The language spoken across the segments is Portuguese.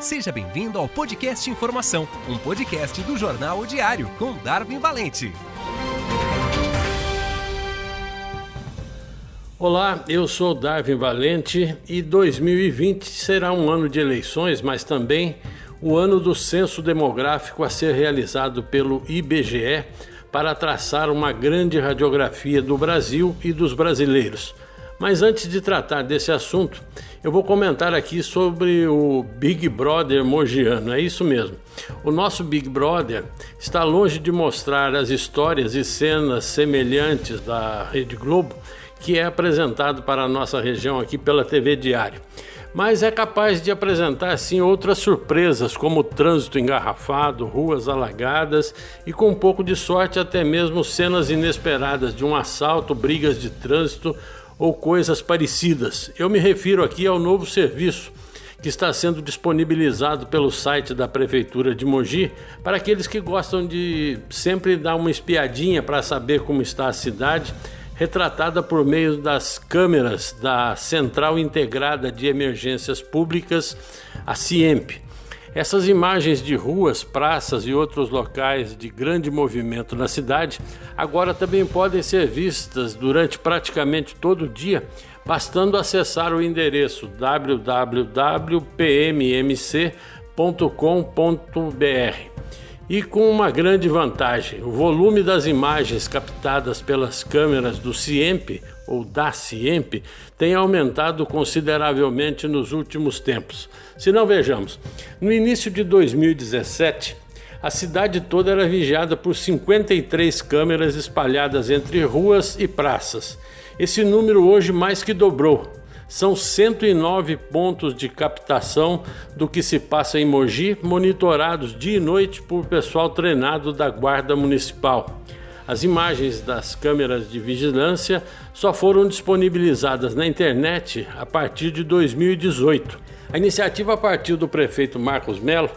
Seja bem-vindo ao Podcast Informação, um podcast do Jornal O Diário, com Darwin Valente. Olá, eu sou Darwin Valente e 2020 será um ano de eleições, mas também o ano do censo demográfico a ser realizado pelo IBGE para traçar uma grande radiografia do Brasil e dos brasileiros. Mas antes de tratar desse assunto, eu vou comentar aqui sobre o Big Brother mogiano, é isso mesmo. O nosso Big Brother está longe de mostrar as histórias e cenas semelhantes da Rede Globo, que é apresentado para a nossa região aqui pela TV Diário. Mas é capaz de apresentar sim outras surpresas, como trânsito engarrafado, ruas alagadas e, com um pouco de sorte, até mesmo cenas inesperadas de um assalto, brigas de trânsito ou coisas parecidas. Eu me refiro aqui ao novo serviço que está sendo disponibilizado pelo site da Prefeitura de Mogi para aqueles que gostam de sempre dar uma espiadinha para saber como está a cidade, retratada por meio das câmeras da Central Integrada de Emergências Públicas, a CIEMP. Essas imagens de ruas, praças e outros locais de grande movimento na cidade agora também podem ser vistas durante praticamente todo o dia, bastando acessar o endereço www.pmmc.com.br. E com uma grande vantagem, o volume das imagens captadas pelas câmeras do CIEMP ou da CIEMP tem aumentado consideravelmente nos últimos tempos. Se não, vejamos, no início de 2017, a cidade toda era vigiada por 53 câmeras espalhadas entre ruas e praças. Esse número hoje mais que dobrou. São 109 pontos de captação do que se passa em Mogi, monitorados dia e noite por pessoal treinado da Guarda Municipal. As imagens das câmeras de vigilância só foram disponibilizadas na internet a partir de 2018. A iniciativa partiu do prefeito Marcos Mello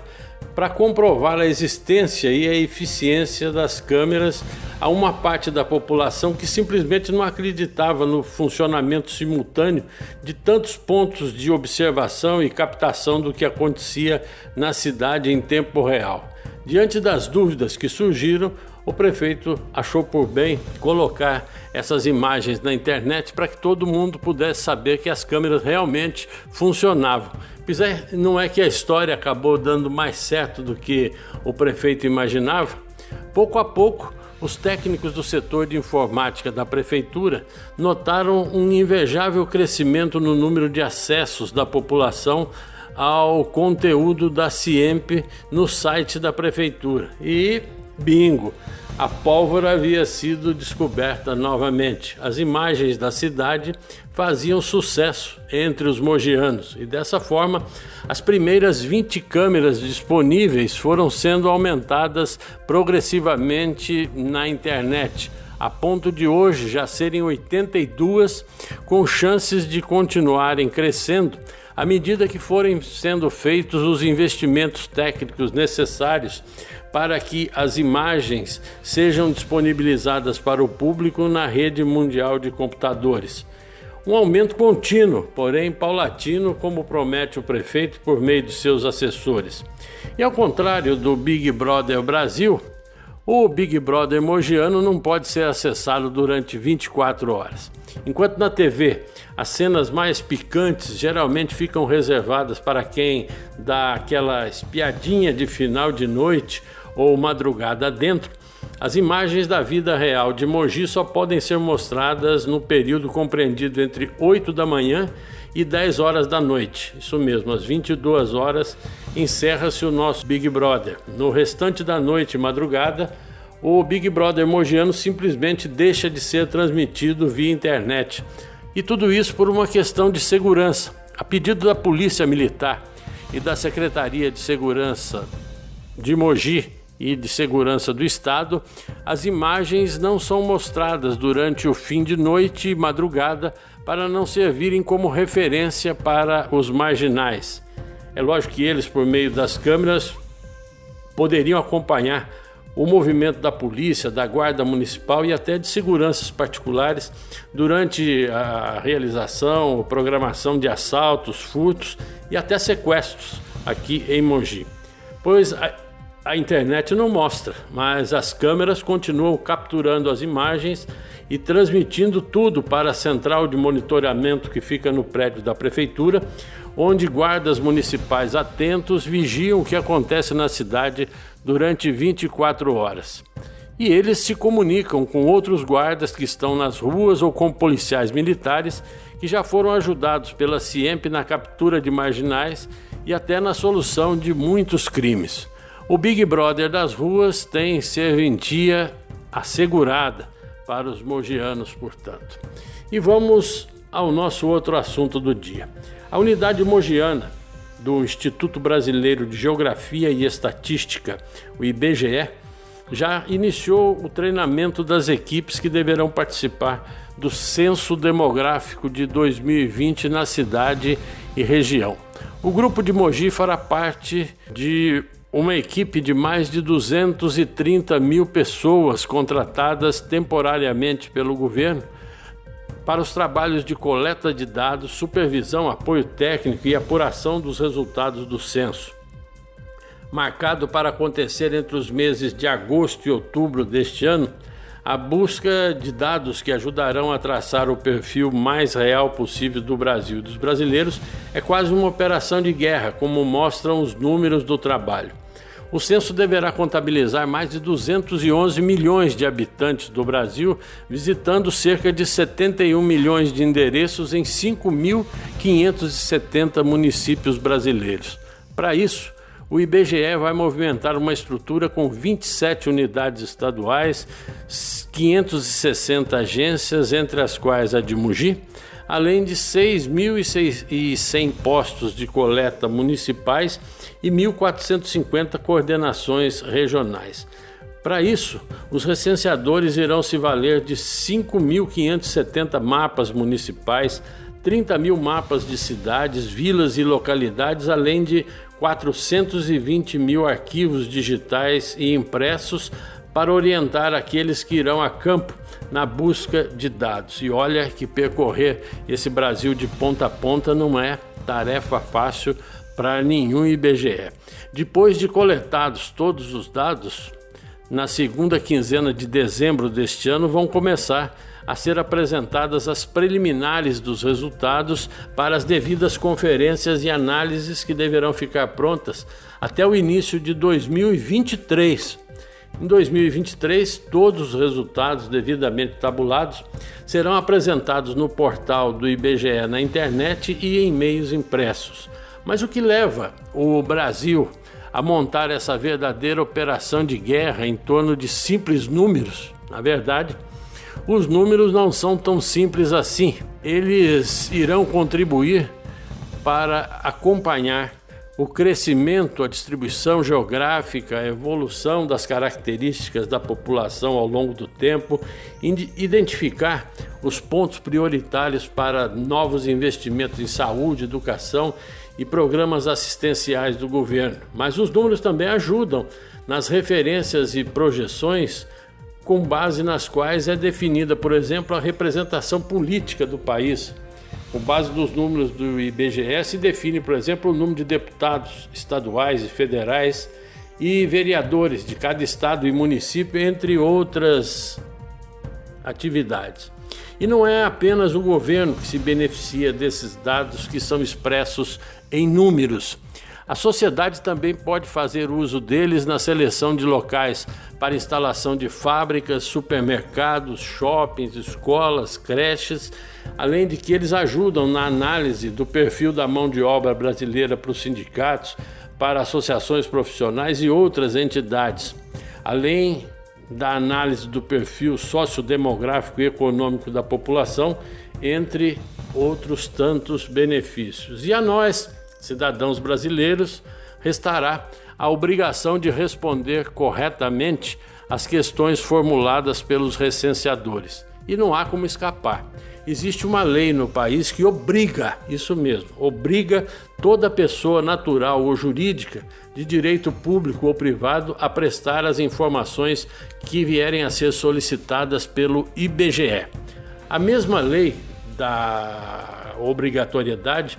para comprovar a existência e a eficiência das câmeras a uma parte da população que simplesmente não acreditava no funcionamento simultâneo de tantos pontos de observação e captação do que acontecia na cidade em tempo real. Diante das dúvidas que surgiram, o prefeito achou por bem colocar essas imagens na internet para que todo mundo pudesse saber que as câmeras realmente funcionavam. Pois não é que a história acabou dando mais certo do que o prefeito imaginava? Pouco a pouco, os técnicos do setor de informática da prefeitura notaram um invejável crescimento no número de acessos da população ao conteúdo da CIEMP no site da prefeitura. E bingo! A pólvora havia sido descoberta novamente. As imagens da cidade faziam sucesso entre os mogianos e dessa forma as primeiras 20 câmeras disponíveis foram sendo aumentadas progressivamente na internet, a ponto de hoje já serem 82, com chances de continuarem crescendo à medida que forem sendo feitos os investimentos técnicos necessários para que as imagens sejam disponibilizadas para o público na rede mundial de computadores. Um aumento contínuo, porém paulatino, como promete o prefeito por meio de seus assessores. E ao contrário do Big Brother Brasil, o Big Brother mogiano não pode ser acessado durante 24 horas. Enquanto na TV as cenas mais picantes geralmente ficam reservadas para quem dá aquela espiadinha de final de noite ou madrugada dentro, as imagens da vida real de Mogi só podem ser mostradas no período compreendido entre 8 da manhã e 10 horas da noite. Isso mesmo, às 22 horas encerra-se o nosso Big Brother. No restante da noite e madrugada, o Big Brother mogiano simplesmente deixa de ser transmitido via internet. E tudo isso por uma questão de segurança. A pedido da Polícia Militar e da Secretaria de Segurança de Mogi e de Segurança do Estado, as imagens não são mostradas durante o fim de noite e madrugada para não servirem como referência para os marginais. É lógico que eles, por meio das câmeras, poderiam acompanhar o movimento da polícia, da guarda municipal e até de seguranças particulares durante a realização ou programação de assaltos, furtos e até sequestros aqui em Mogi. Pois a internet não mostra, mas as câmeras continuam capturando as imagens e transmitindo tudo para a central de monitoramento que fica no prédio da prefeitura, onde guardas municipais atentos vigiam o que acontece na cidade durante 24 horas. E eles se comunicam com outros guardas que estão nas ruas ou com policiais militares que já foram ajudados pela CIEMP na captura de marginais e até na solução de muitos crimes. O Big Brother das ruas tem serventia assegurada para os mogianos, portanto. E vamos ao nosso outro assunto do dia. A unidade mogiana do Instituto Brasileiro de Geografia e Estatística, o IBGE, já iniciou o treinamento das equipes que deverão participar do Censo Demográfico de 2020 na cidade e região. O grupo de Mogi fará parte de uma equipe de mais de 230 mil pessoas contratadas temporariamente pelo governo para os trabalhos de coleta de dados, supervisão, apoio técnico e apuração dos resultados do censo. Marcado para acontecer entre os meses de agosto e outubro deste ano, a busca de dados que ajudarão a traçar o perfil mais real possível do Brasil e dos brasileiros é quase uma operação de guerra, como mostram os números do trabalho. O censo deverá contabilizar mais de 211 milhões de habitantes do Brasil, visitando cerca de 71 milhões de endereços em 5.570 municípios brasileiros. Para isso, o IBGE vai movimentar uma estrutura com 27 unidades estaduais, 560 agências, entre as quais a de Mogi, além de 6.100 postos de coleta municipais e 1.450 coordenações regionais. Para isso, os recenseadores irão se valer de 5.570 mapas municipais, 30 mil mapas de cidades, vilas e localidades, além de 420 mil arquivos digitais e impressos para orientar aqueles que irão a campo na busca de dados. E olha que percorrer esse Brasil de ponta a ponta não é tarefa fácil para nenhum IBGE. Depois de coletados todos os dados, na segunda quinzena de dezembro deste ano vão começar a ser apresentadas as preliminares dos resultados para as devidas conferências e análises que deverão ficar prontas até o início de 2023. Em 2023, todos os resultados devidamente tabulados serão apresentados no portal do IBGE na internet e em meios impressos. Mas o que leva o Brasil a montar essa verdadeira operação de guerra em torno de simples números? Na verdade, os números não são tão simples assim. Eles irão contribuir para acompanhar o crescimento, a distribuição geográfica, a evolução das características da população ao longo do tempo, identificar os pontos prioritários para novos investimentos em saúde, educação e programas assistenciais do governo. Mas os números também ajudam nas referências e projeções com base nas quais é definida, por exemplo, a representação política do país. Com base nos números do IBGE se define, por exemplo, o número de deputados estaduais e federais e vereadores de cada estado e município, entre outras atividades. E não é apenas o governo que se beneficia desses dados que são expressos em números. A sociedade também pode fazer uso deles na seleção de locais para instalação de fábricas, supermercados, shoppings, escolas, creches, além de que eles ajudam na análise do perfil da mão de obra brasileira para os sindicatos, para associações profissionais e outras entidades, além da análise do perfil sociodemográfico e econômico da população, entre outros tantos benefícios. E a nós, cidadãos brasileiros, restará a obrigação de responder corretamente às questões formuladas pelos recenseadores. E não há como escapar. existe uma lei no país que obriga, isso mesmo, obriga toda pessoa natural ou jurídica de direito público ou privado a prestar as informações que vierem a ser solicitadas pelo IBGE. A mesma lei da obrigatoriedade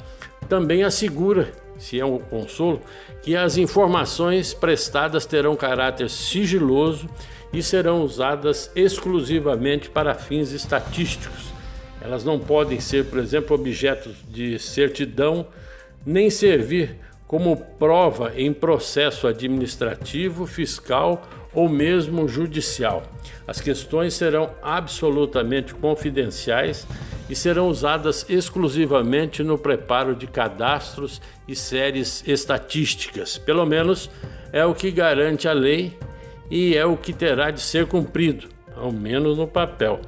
também assegura, se é um consolo, que as informações prestadas terão caráter sigiloso e serão usadas exclusivamente para fins estatísticos. Elas não podem ser, por exemplo, objetos de certidão, nem servir como prova em processo administrativo, fiscal ou mesmo judicial. As questões serão absolutamente confidenciais e serão usadas exclusivamente no preparo de cadastros e séries estatísticas. Pelo menos é o que garante a lei e é o que terá de ser cumprido, ao menos no papel.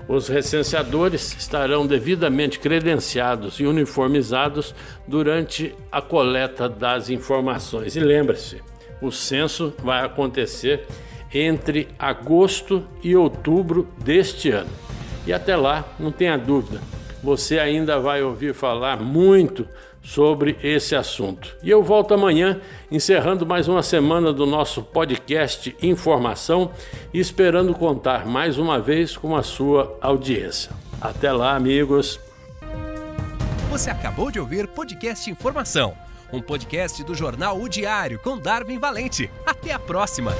Os recenseadores estarão devidamente credenciados e uniformizados durante a coleta das informações. E lembre-se, o censo vai acontecer entre agosto e outubro deste ano. E até lá, não tenha dúvida, você ainda vai ouvir falar muito sobre esse assunto. E eu volto amanhã, encerrando mais uma semana do nosso podcast Informação e esperando contar mais uma vez com a sua audiência. Até lá, amigos. Você acabou de ouvir Podcast Informação, um podcast do jornal O Diário com Darwin Valente. Até a próxima!